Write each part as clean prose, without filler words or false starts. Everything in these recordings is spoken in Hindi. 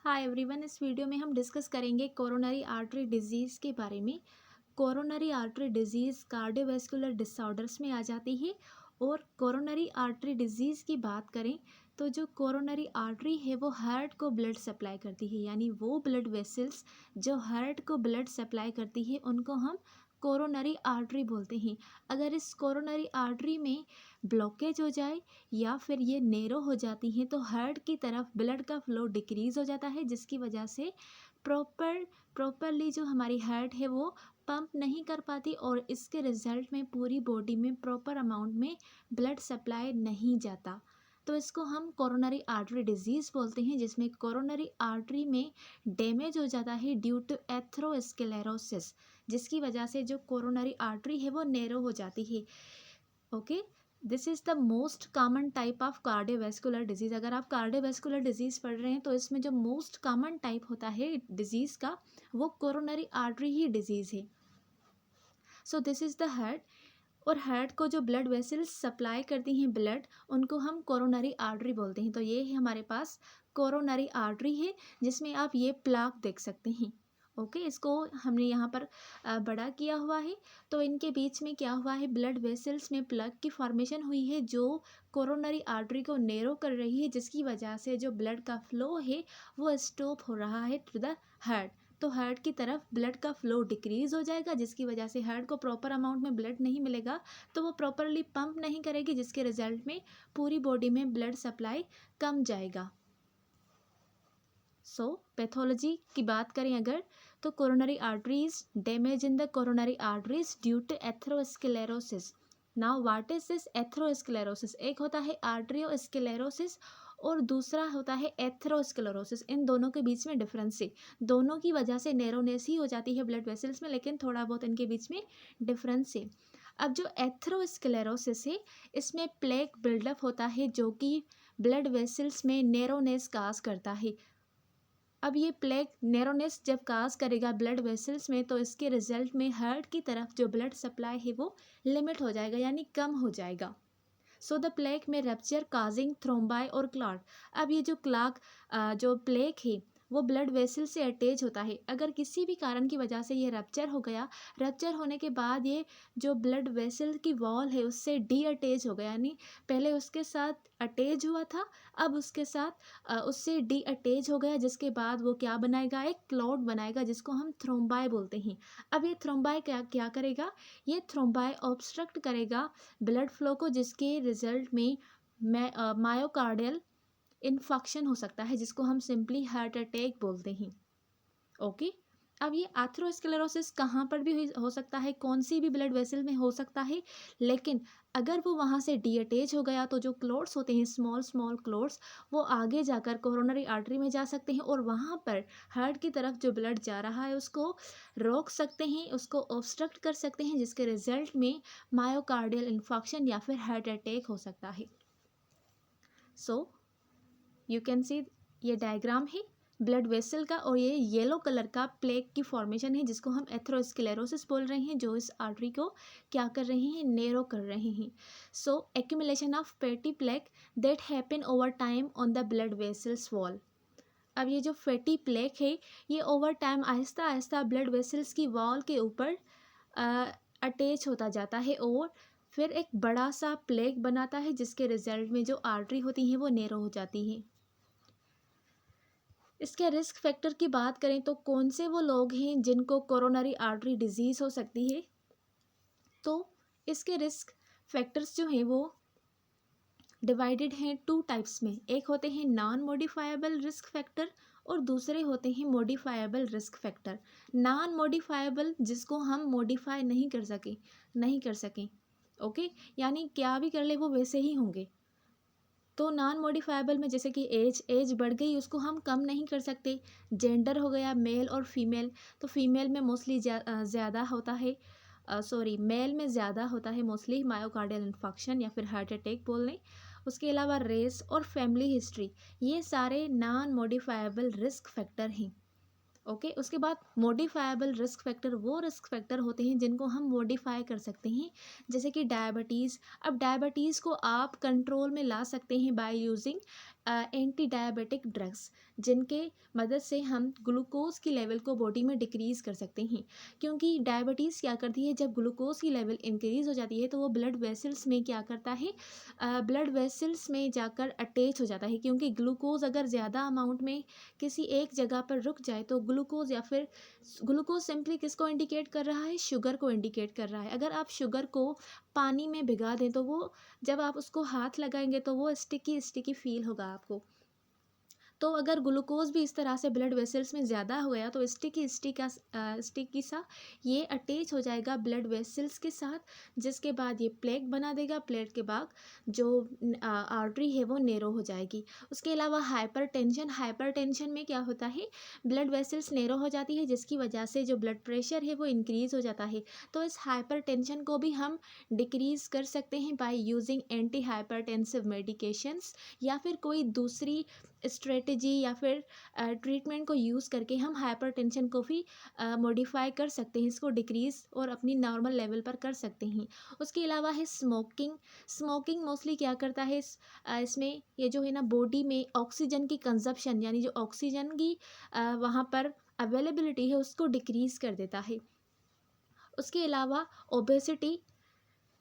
हाय एवरीवन, इस वीडियो में हम डिस्कस करेंगे कोरोनरी आर्टरी डिजीज़ के बारे में। Coronary artery disease cardiovascular disorders में आ जाती है। और कोरोनरी आर्टरी डिजीज़ की बात करें तो जो कोरोनरी आर्टरी है वो हार्ट को ब्लड सप्लाई करती है, यानी वो ब्लड वेसल्स जो हार्ट को ब्लड सप्लाई करती है उनको हम कोरोनरी आर्टरी बोलते हैं। अगर इस कोरोनरी आर्टरी में ब्लॉकेज हो जाए या फिर ये नैरो हो जाती हैं तो हार्ट की तरफ ब्लड का फ्लो डिक्रीज़ हो जाता है, जिसकी वजह से प्रॉपरली जो हमारी हार्ट है वो पंप नहीं कर पाती और इसके रिजल्ट में पूरी बॉडी में प्रॉपर अमाउंट में ब्लड सप्लाई नहीं जाता। तो इसको हम कोरोनरी आर्टरी डिजीज़ बोलते हैं, जिसमें कोरोनरी आर्टरी में डैमेज हो जाता है ड्यू टू एथेरोस्क्लेरोसिस, जिसकी वजह से जो कोरोनरी आर्टरी है वो नैरो हो जाती है। Okay, this is the most common type of cardiovascular disease. अगर आप कार्डियोवैस्कुलर डिजीज़ पढ़ रहे हैं तो इसमें जो मोस्ट कॉमन टाइप होता है डिजीज़ का वो कोरोनरी आर्टरी ही डिजीज़ है। So this is the heart, और हार्ट को जो ब्लड वेसल्स सप्लाई करती हैं ब्लड, उनको हम कोरोनरी आर्टरी बोलते हैं। तो ये है हमारे पास कोरोनरी आर्टरी है, जिसमें आप ये प्लाक देख सकते हैं। ओके, इसको हमने यहाँ पर बड़ा किया हुआ है। तो इनके बीच में क्या हुआ है, ब्लड वेसल्स में प्लग की फॉर्मेशन हुई है जो कोरोनरी आर्टरी को नैरो कर रही है, जिसकी वजह से जो ब्लड का फ्लो है वो स्टॉप हो रहा है टू द हार्ट। तो हार्ट की तरफ ब्लड का फ्लो डिक्रीज़ हो जाएगा, जिसकी वजह से हार्ट को प्रॉपर अमाउंट में ब्लड नहीं मिलेगा, तो वो प्रॉपरली पंप नहीं करेगी, जिसके रिजल्ट में पूरी बॉडी में ब्लड सप्लाई कम जाएगा। सो पैथोलॉजी की बात करें अगर, तो coronary arteries damage in the coronary arteries due to atherosclerosis. Now what is this atherosclerosis? एक होता है आर्टरियोस्क्लेरोसिस और दूसरा होता है एथेरोस्क्लेरोसिस। इन दोनों के बीच में डिफरेंस है। दोनों की वजह से नैरोनेस ही हो जाती है ब्लड वेसल्स में, लेकिन थोड़ा बहुत इनके बीच में डिफरेंस है। अब जो एथेरोस्क्लेरोसिस है, इसमें प्लेक बिल्डअप होता है जो कि ब्लड वेसल्स में नैरोनेस काज करता है। अब ये प्लेक नैरोनेस जब काज करेगा ब्लड वेसल्स में, तो इसके रिजल्ट में हार्ट की तरफ जो ब्लड सप्लाई है वो लिमिट हो जाएगा, यानी कम हो जाएगा। सो द प्लेक में रप्चर काजिंग थ्रोम्बाई और क्लॉट। अब ये जो प्लेक है वो ब्लड वेसल से अटैच होता है। अगर किसी भी कारण की वजह से ये रप्चर हो गया, रप्चर होने के बाद ये जो ब्लड वेसल की वॉल है उससे डी अटैच हो गया, यानी पहले उसके साथ अटैच हुआ था, अब उसके साथ उससे डी अटैच हो गया, जिसके बाद वो क्या बनाएगा, एक क्लॉट बनाएगा जिसको हम थ्रोम्बाई बोलते हैं। अब ये थ्रोम्बाई क्या क्या करेगा, ये थ्रोम्बाई ऑब्स्ट्रक्ट करेगा ब्लड फ्लो को, जिसके रिजल्ट में मायोकार्डियल इन्फेक्शन हो सकता है, जिसको हम सिंपली हार्ट अटैक बोलते हैं। ओके, अब ये एथेरोस्क्लेरोसिस कहाँ पर भी हो सकता है, कौन सी भी ब्लड वेसल में हो सकता है, लेकिन अगर वो वहाँ से डी अटैच हो गया तो जो क्लोट्स होते हैं, स्मॉल स्मॉल क्लोट्स, वो आगे जाकर कोरोनरी आर्टरी में जा सकते हैं और वहाँ पर हार्ट की तरफ जो ब्लड जा रहा है उसको रोक सकते हैं, उसको ऑब्स्ट्रक्ट कर सकते हैं, जिसके रिजल्ट में मायोकार्डियल इन्फेक्शन या फिर हार्ट अटैक हो सकता है। सो यू कैन सी, ये डायग्राम है ब्लड वेसल का, और ये येलो कलर का प्लेक की फॉर्मेशन है जिसको हम एथेरोस्क्लेरोसिस बोल रहे हैं, जो इस आर्टरी को क्या कर रहे हैं, नैरो कर रहे हैं। So accumulation of fatty plaque that happen over time on the blood vessels wall. अब ये जो फैटी प्लेक है ये over time Aahista Aahista blood vessels की वॉल के ऊपर अटैच होता जाता है और फिर एक बड़ा सा प्लेक बनाता है, जिसके रिजल्ट में जो आर्टरी होती है वो नैरो हो जाती है। इसके रिस्क फैक्टर की बात करें तो कौन से वो लोग हैं जिनको कोरोनरी आर्टरी डिजीज़ हो सकती है, तो इसके रिस्क फैक्टर्स जो हैं वो डिवाइडेड हैं टू टाइप्स में। एक होते हैं नॉन मॉडिफाइबल रिस्क फैक्टर और दूसरे होते हैं modifiable risk factor. Non modifiable जिसको हम मॉडिफाई नहीं कर सकें। ओके, यानी क्या भी कर ले वो वैसे ही होंगे। तो नॉन मॉडिफाइबल में जैसे कि एज बढ़ गई, उसको हम कम नहीं कर सकते। जेंडर हो गया मेल और फीमेल, तो फीमेल में मोस्टली ज़्यादा होता है, मेल में ज़्यादा होता है मोस्टली मायोकार्डियल इन्फेक्शन या फिर हार्ट अटैक बोल लें। उसके अलावा रेस और फैमिली हिस्ट्री, ये सारे नॉन मॉडिफाइबल रिस्क फैक्टर हैं। ओके, उसके बाद मॉडिफाइबल रिस्क फैक्टर वो रिस्क फैक्टर होते हैं जिनको हम मॉडिफाई कर सकते हैं, जैसे कि डायबिटीज़। अब डायबिटीज़ को आप कंट्रोल में ला सकते हैं by using anti diabetic drugs, जिनके मदद से हम ग्लूकोज़ की लेवल को बॉडी में डिक्रीज़ कर सकते हैं। क्योंकि डायबिटीज़ क्या करती है, जब ग्लूकोज़ की लेवल इंक्रीज़ हो जाती है तो वो ब्लड वेसल्स में क्या करता है, ब्लड वेसल्स में जाकर अटैच हो जाता है। क्योंकि ग्लूकोज़ अगर ज़्यादा अमाउंट में किसी एक जगह पर रुक जाए तो ग्लूकोज़ या फिर ग्लूकोज़ सिंपली किसको इंडिकेट कर रहा है, शुगर को इंडिकेट कर रहा है। अगर आप शुगर को पानी में भिगा दें तो वो, जब आप उसको हाथ लगाएंगे तो वो स्टिकी स्टिकी फील होगा आपको। तो अगर ग्लूकोज़ भी इस तरह से ब्लड वेसल्स में ज़्यादा हो गया तो स्टिकी सा ये अटैच हो जाएगा ब्लड वेसल्स के साथ, जिसके बाद ये प्लेक बना देगा। प्लेक के बाद जो आर्टरी है वो नैरो हो जाएगी। उसके अलावा हाइपरटेंशन में क्या होता है, ब्लड वेसल्स नैरो हो जाती है, जिसकी वजह से जो ब्लड प्रेशर है वो इंक्रीज़ हो जाता है। तो इस हाइपरटेंशन को भी हम डिक्रीज़ कर सकते हैं by using anti hypertensive medications, या फिर कोई दूसरी स्ट्रेटजी या फिर ट्रीटमेंट को यूज़ करके हम हाइपरटेंशन को भी मॉडिफाई कर सकते हैं, इसको डिक्रीज़ और अपनी नॉर्मल लेवल पर कर सकते हैं। उसके अलावा है स्मोकिंग मोस्टली क्या करता है, इसमें ये जो है ना, बॉडी में ऑक्सीजन की कंजप्शन, यानी जो ऑक्सीजन की वहाँ पर अवेलेबिलिटी है उसको डिक्रीज़ कर देता है। उसके अलावा ओबेसिटी,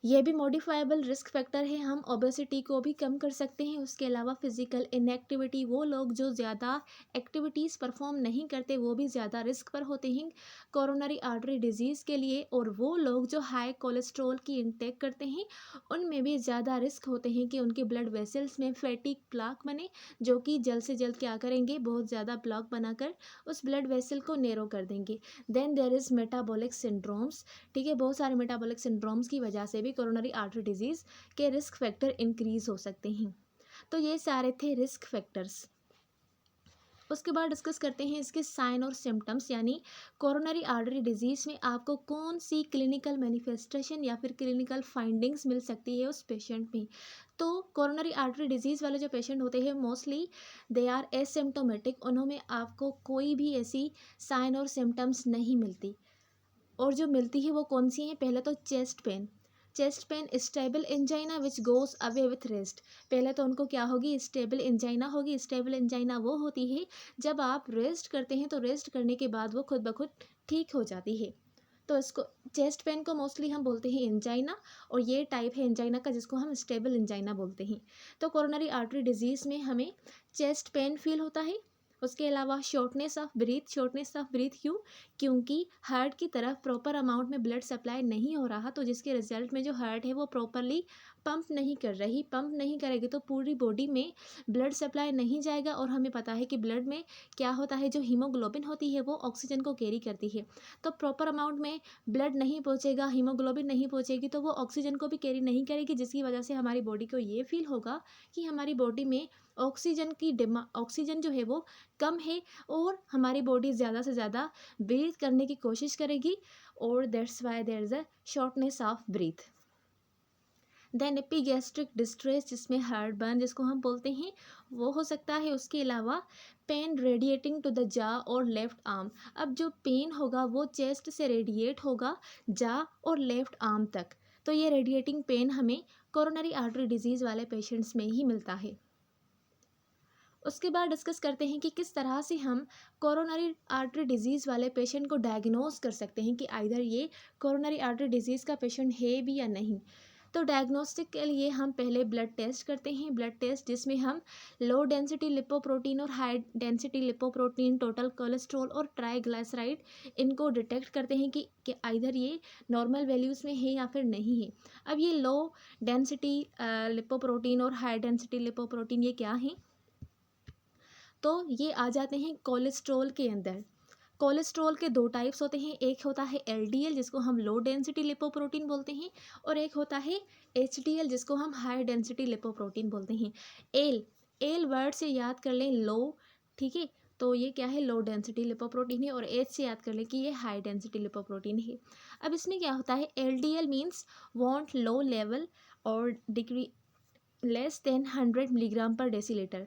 ये भी मॉडिफाइबल रिस्क फैक्टर है, हम ओबेसिटी को भी कम कर सकते हैं। उसके अलावा फिजिकल इनएक्टिविटी, वो लोग जो ज़्यादा एक्टिविटीज़ परफॉर्म नहीं करते वो भी ज़्यादा रिस्क पर होते हैं कोरोनरी आर्टरी डिजीज़ के लिए। और वो लोग जो हाई कोलेस्ट्रॉल की इंटेक करते हैं उनमें भी ज़्यादा रिस्क होते हैं कि उनके ब्लड वेसल्स में फैटिक प्लाक बने, जो कि जल्द से जल्द क्या करेंगे, बहुत ज़्यादा ब्लॉक बनाकर उस ब्लड वेसल को नैरो कर देंगे। Then there is metabolic syndromes. ठीक है, बहुत सारे मेटाबॉलिक सिंड्रोम्स की वजह से भी कोरोनरी आर्टरी डिजीज़ के रिस्क फैक्टर इंक्रीज़ हो सकते हैं। तो ये सारे थे रिस्क फैक्टर्स। उसके बाद डिस्कस करते हैं इसके साइन और सिम्टम्स, यानी कोरोनरी आर्टरी डिजीज़ में आपको कौन सी क्लिनिकल मैनिफेस्टेशन या फिर क्लिनिकल फाइंडिंग्स मिल सकती है उस पेशेंट में। तो कोरोनरी आर्टरी डिजीज़ वाले जो पेशेंट होते हैं मोस्टली दे आर एसिम्टोमेटिक, उन्होंने आपको कोई भी ऐसी साइन और सिम्टम्स नहीं मिलती। और जो मिलती है वो कौन सी हैं, पहले तो chest pain stable angina which goes away with rest. पहले तो उनको क्या होगी, स्टेबल एंजाइना होगी। स्टेबल एंजाइना वो होती है जब आप रेस्ट करते हैं तो रेस्ट करने के बाद वो खुद ब खुद ठीक हो जाती है। तो इसको, चेस्ट पेन को मोस्टली हम बोलते हैं एंजाइना, और ये टाइप है एंजाइना का जिसको हम स्टेबल एंजाइना बोलते हैं। तो कोरोनरी आर्टरी डिजीज़ में हमें चेस्ट पेन फील होता है। उसके अलावा शॉर्टनेस ऑफ ब्रीथ क्यों, क्योंकि हार्ट की तरफ प्रॉपर अमाउंट में ब्लड सप्लाई नहीं हो रहा, तो जिसके रिजल्ट में जो हार्ट है वो प्रॉपरली पंप नहीं करेगी तो पूरी बॉडी में ब्लड सप्लाई नहीं जाएगा। और हमें पता है कि ब्लड में क्या होता है, जो हीमोग्लोबिन होती है वो ऑक्सीजन को कैरी करती है। तो प्रॉपर अमाउंट में ब्लड नहीं पहुंचेगा, हीमोग्लोबिन नहीं पहुंचेगी तो वो ऑक्सीजन को भी कैरी नहीं करेगी, जिसकी वजह से हमारी बॉडी को ये फील होगा कि हमारी बॉडी में ऑक्सीजन जो है वो कम है, और हमारी बॉडी ज़्यादा से ज़्यादा ब्रीथ करने की कोशिश करेगी, और that's why there is a shortness of breath. Then epigastric distress, जिसमें हार्ट बर्न जिसको हम बोलते हैं वो हो सकता है। उसके अलावा पेन रेडिएटिंग टू द जा और लेफ्ट आर्म। अब जो पेन होगा वो चेस्ट से रेडिएट होगा जा और लेफ्ट आर्म तक। तो ये रेडिएटिंग पेन हमें कोरोनरी आर्टरी डिजीज़ वाले पेशेंट्स में ही मिलता है। उसके बाद डिस्कस करते हैं कि किस तरह से हम कोरोनरी आर्टरी डिजीज़ वाले पेशेंट को डायग्नोस कर सकते हैं कि आइदर ये कोरोनरी आर्टरी डिजीज़ का पेशेंट है भी या नहीं। तो डायग्नोस्टिक के लिए हम पहले ब्लड टेस्ट करते हैं, ब्लड टेस्ट जिसमें हम लो डेंसिटी लिपोप्रोटीन और high density lipoprotein, total cholesterol और ट्राइग्लिसराइड, इनको डिटेक्ट करते हैं कि आइदर ये नॉर्मल वैल्यूज़ में है या फिर नहीं है। अब ये लो डेंसिटी लिपोप्रोटीन और हाई डेंसिटी लिपोप्रोटीन ये क्या हैं, तो ये आ जाते हैं कोलेस्ट्रॉल के अंदर। कोलेस्ट्रॉल के दो टाइप्स होते हैं, एक होता है एलडीएल जिसको हम लो डेंसिटी लिपोप्रोटीन बोलते हैं, और एक होता है एचडीएल जिसको हम हाई डेंसिटी लिपोप्रोटीन बोलते हैं। एल वर्ड से याद कर लें लो, ठीक है, तो ये क्या है, लो डेंसिटी लिपोप्रोटीन है, और एच से याद कर लें कि ये हाई डेंसिटी लिपोप्रोटीन है। अब इसमें क्या होता है, LDL means want low level और डिग्री लेस देन 100 मिलीग्राम पर डेसीलीटर।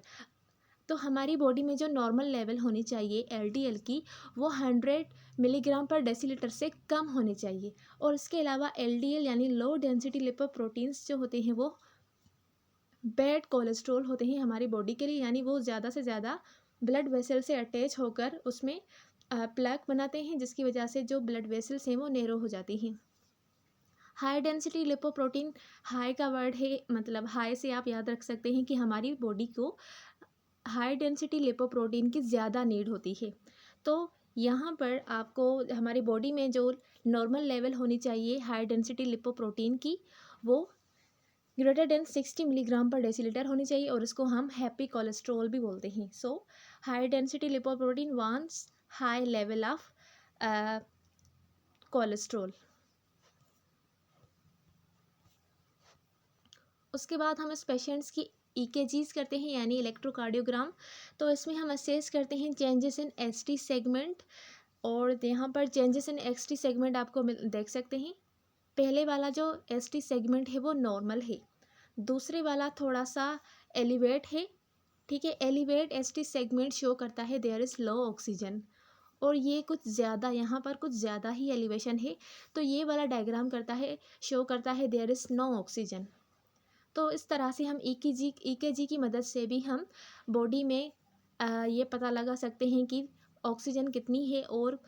तो हमारी बॉडी में जो नॉर्मल लेवल होनी चाहिए एलडीएल की वो 100 मिलीग्राम पर डेसीलीटर से कम होनी चाहिए। और इसके अलावा एलडीएल यानी लो डेंसिटी लिपोप्रोटीन्स जो होते हैं वो बैड कोलेस्ट्रॉल होते हैं हमारी बॉडी के लिए, यानी वो ज़्यादा से ज़्यादा ब्लड वेसल से अटैच होकर उसमें प्लैक बनाते हैं, जिसकी वजह से जो ब्लड वेसल्स हैं वो नैरो हो जाती हैं। हाई डेंसिटी लिपोप्रोटीन, हाई का वर्ड है, मतलब हाई से आप याद रख सकते हैं कि हमारी बॉडी को हाई डेंसिटी लिपोप्रोटीन की ज़्यादा नीड होती है। तो यहाँ पर आपको हमारी बॉडी में जो नॉर्मल लेवल होनी चाहिए हाई डेंसिटी लिपोप्रोटीन की, वो ग्रेटर देन 60 मिलीग्राम पर डेसीलीटर होनी चाहिए, और इसको हम हैप्पी कोलेस्ट्रॉल भी बोलते हैं। So high density lipoprotein wants high level of cholesterol. उसके बाद हम इस पेशेंट्स की ईकेजीज करते हैं, यानी इलेक्ट्रोकार्डियोग्राम। तो इसमें हम असेस करते हैं चेंजेस इन एसटी सेगमेंट, और यहाँ पर चेंजेस इन एसटी सेगमेंट आपको देख सकते हैं। पहले वाला जो एसटी सेगमेंट है वो नॉर्मल है, दूसरे वाला थोड़ा सा एलिवेट है, ठीक है। एलिवेट एसटी सेगमेंट शो करता है देयर इज़ लो ऑक्सीजन, और ये कुछ ज़्यादा, यहाँ पर कुछ ज़्यादा ही एलिवेशन है, तो ये वाला डायग्राम करता है, शो करता है देयर इज़ नो ऑक्सीजन। तो इस तरह से हम ईकेजी की मदद से भी हम बॉडी में ये पता लगा सकते हैं कि ऑक्सीजन कितनी है और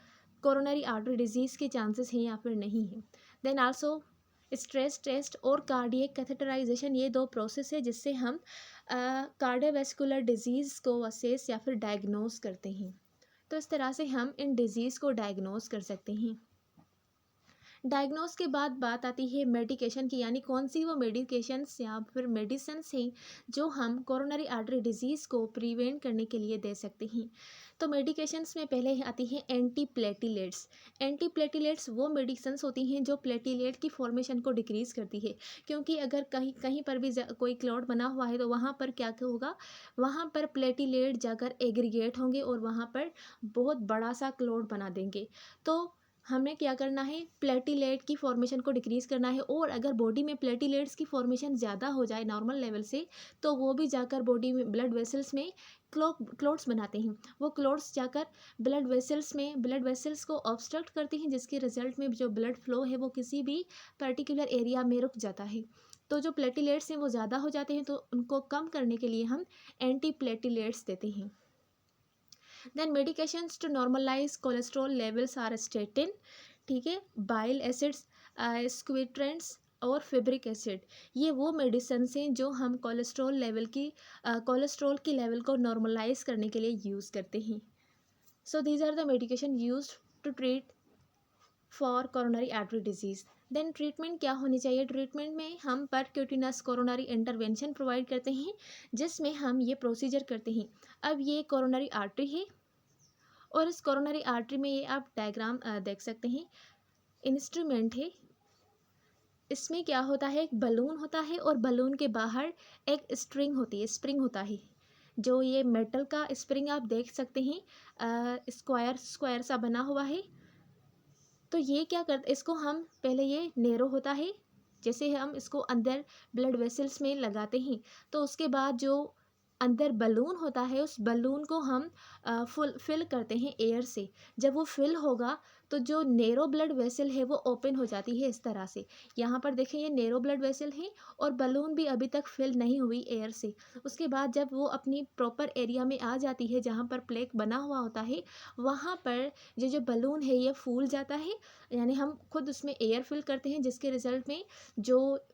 कोरोनरी आर्टरी डिजीज़ के चांसेस हैं या फिर नहीं है। देन आल्सो स्ट्रेस टेस्ट और कार्डियक कैथेटराइजेशन, ये दो प्रोसेस है जिससे हम कार्डियोवैस्कुलर डिजीज़ को असेस या फिर डायग्नोज करते हैं। तो इस तरह से हम इन डिजीज़ को डायग्नोज कर सकते हैं। डायग्नोस के बाद बात आती है मेडिकेशन की, यानी कौन सी वो मेडिकेशंस या फिर मेडिसिन्स हैं जो हम कोरोनरी आर्टरी डिजीज़ को प्रिवेंट करने के लिए दे सकते हैं। तो मेडिकेशंस में पहले आती है एंटीप्लेटिलेट्स। एंटीप्लेटिलेट्स वो मेडिसिन्स होती हैं जो प्लेटिलेट की फॉर्मेशन को डिक्रीज़ करती है, क्योंकि अगर कहीं कहीं पर भी कोई क्लॉट बना हुआ है तो वहाँ पर क्या होगा, वहाँ पर प्लेटिलेट जाकर एग्रीगेट होंगे और वहाँ पर बहुत बड़ा सा क्लॉट बना देंगे। तो हमें क्या करना है, प्लेटिलेट की फॉर्मेशन को डिक्रीज़ करना है, और अगर बॉडी में प्लेटिलेट्स की फॉर्मेशन ज़्यादा हो जाए नॉर्मल लेवल से, तो वो भी जाकर बॉडी में ब्लड वेसल्स में क्लोट्स बनाते हैं। वो क्लोट्स जाकर ब्लड वेसल्स को ऑब्स्ट्रक्ट करते हैं, जिसके रिजल्ट में जो ब्लड फ्लो है वो किसी भी पर्टिकुलर एरिया में रुक जाता है। तो जो प्लेटिलेट्स हैं वो ज़्यादा हो जाते हैं, तो उनको कम करने के लिए हम एंटी प्लेटिलेट्स देते हैं। Then medications to normalise cholesterol levels are statin, ठीक है, बाइल एसिड्स, स्क्विट्रेंट्स और फेब्रिक एसिड। ये वो मेडिसिन हैं जो हम कोलेस्ट्रॉल की लेवल को नॉर्मलाइज करने के लिए यूज़ करते हैं। So these are the medication used to treat for coronary artery disease. Then treatment क्या होनी चाहिए, ट्रीटमेंट में हम परक्यूटिनस कोरोनरी इंटरवेंशन प्रोवाइड करते हैं, जिसमें हम ये प्रोसीजर करते हैं। अब ये कोरोनरी आर्टरी है, और इस कोरोनरी आर्टरी में ये आप डायग्राम देख सकते हैं, इंस्ट्रूमेंट है। इसमें क्या होता है, एक बलून होता है और बलून के बाहर एक स्प्रिंग होता है। जो ये मेटल का स्प्रिंग आप देख सकते हैं, स्क्वायर सा बना हुआ है। तो ये क्या करते, इसको हम पहले, ये नैरो होता है, जैसे हम इसको अंदर ब्लड वेसल्स में लगाते हैं, तो उसके बाद जो अंदर बलून होता है उस बलून को हम फिल करते हैं एयर से। जब वो फिल होगा तो जो नैरो ब्लड वेसल है वो ओपन हो जाती है इस तरह से। यहाँ पर देखें, ये नैरो ब्लड वेसल है और बलून भी अभी तक फिल नहीं हुई एयर से। उसके बाद जब वो अपनी प्रॉपर एरिया में आ जाती है जहाँ पर प्लेक बना हुआ होता है, वहाँ पर जो बलून है ये फूल जाता है, यानी हम खुद उसमें एयर फिल करते हैं, जिसके रिजल्ट में जो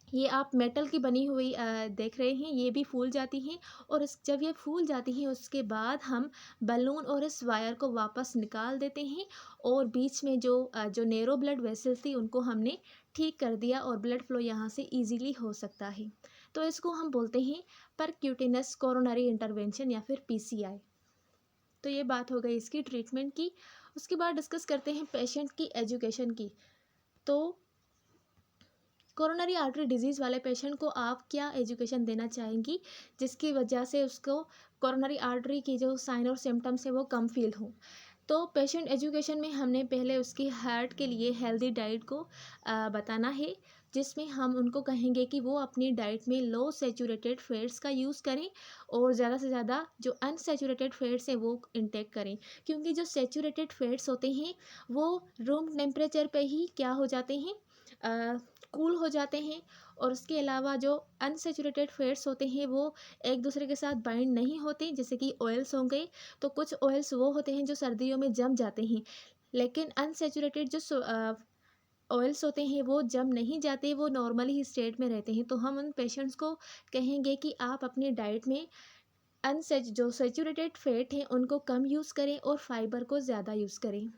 ये आप मेटल की बनी हुई देख रहे हैं, ये भी फूल जाती हैं। और जब ये फूल जाती हैं उसके बाद हम बलून और इस वायर को वापस निकाल देते हैं, और बीच में जो नैरो ब्लड वेसल थी उनको हमने ठीक कर दिया, और ब्लड फ्लो यहाँ से इजीली हो सकता है। तो इसको हम बोलते हैं परक्यूटेनस कोरोनरी इंटरवेंशन या फिर पीसीआई। तो ये बात हो गई इसकी ट्रीटमेंट की। उसके बाद डिस्कस करते हैं पेशेंट की एजुकेशन की। तो कोरोनरी आर्टरी डिजीज़ वाले पेशेंट को आप क्या एजुकेशन देना चाहेंगी, जिसकी वजह से उसको कोरोनरी आर्टरी की जो साइन और सिम्टम्स है वो कम फील हो। तो पेशेंट एजुकेशन में हमने पहले उसकी हार्ट के लिए हेल्दी डाइट को बताना है, जिसमें हम उनको कहेंगे कि वो अपनी डाइट में लो सैचुरेटेड फैट्स का यूज़ करें, और ज़्यादा से ज़्यादा जो अनसैचुरेटेड फैट्स हैं वो इंटेक करें, क्योंकि जो सैचुरेटेड फैट्स होते हैं वो रूम टेम्परेचर पे ही क्या हो जाते हैं, कूल हो जाते हैं। और उसके अलावा जो अनसैचुरेटेड फैट्स होते हैं वो एक दूसरे के साथ बाइंड नहीं होते, जैसे कि ऑयल्स हो गए। तो कुछ ऑयल्स वो होते हैं जो सर्दियों में जम जाते हैं, लेकिन अनसैचुरेटेड जो ऑयल्स होते हैं वो जम नहीं जाते, वो नॉर्मली ही स्टेट में रहते हैं। तो हम उन पेशेंट्स को कहेंगे कि आप अपनी डाइट में जो सैचुरेटेड फैट हैं उनको कम यूज़ करें और फाइबर को ज़्यादा यूज़ करें।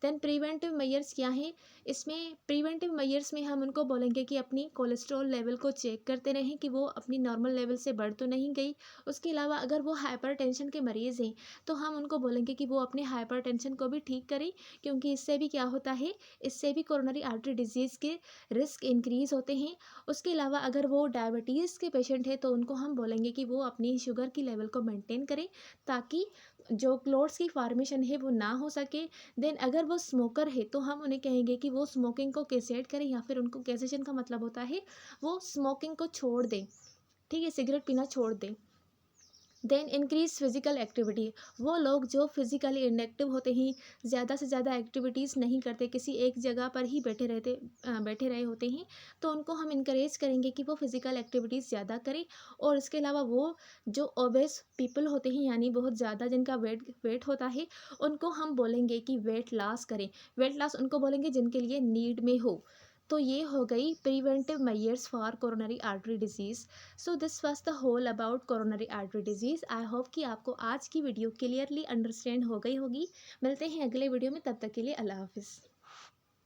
देन प्रिवेंटिव मेजर्स क्या हैं? इसमें प्रिवेंटिव मेजर्स में हम उनको बोलेंगे कि अपनी कोलेस्ट्रॉल लेवल को चेक करते रहें कि वो अपनी नॉर्मल लेवल से बढ़ तो नहीं गई। उसके अलावा अगर वो हाइपरटेंशन के मरीज़ हैं तो हम उनको बोलेंगे कि वो अपने हाइपरटेंशन को भी ठीक करें, क्योंकि इससे भी क्या होता है, इससे भी कोरोनरी आर्टरी डिजीज़ के रिस्क इंक्रीज़ होते हैं। उसके अलावा अगर वो डायबिटीज़ के पेशेंट हैं तो उनको हम बोलेंगे कि वो अपनी शुगर की लेवल को मेंटेन करें, ताकि जो क्लोट्स की फॉर्मेशन है वो ना हो सके। देन अगर वो स्मोकर है तो हम उन्हें कहेंगे कि वो स्मोकिंग को कैसेट करें, या फिर उनको कैसेशन का मतलब होता है वो स्मोकिंग को छोड़ दें, ठीक है, सिगरेट पीना छोड़ दें। देन इंक्रीज फिजिकल एक्टिविटी, वो लोग जो फिजिकली इनएक्टिव होते हैं, ज़्यादा से ज़्यादा एक्टिविटीज़ नहीं करते, किसी एक जगह पर ही बैठे रहे होते हैं, तो उनको हम इनकरेज करेंगे कि वो फिजिकल एक्टिविटीज़ ज़्यादा करें। और इसके अलावा वो जो ओबेस पीपल होते हैं, यानी बहुत ज़्यादा जिनका वेट होता है, उनको हम बोलेंगे कि वेट लॉस करें। वेट लॉस उनको बोलेंगे जिनके लिए नीड में हो। तो ये हो गई preventive measures for coronary artery disease. So this was the whole about coronary artery disease. I hope कि आपको आज की वीडियो क्लियरली अंडरस्टैंड हो गई होगी। मिलते हैं अगले वीडियो में, तब तक के लिए अल्लाह हाफिज़।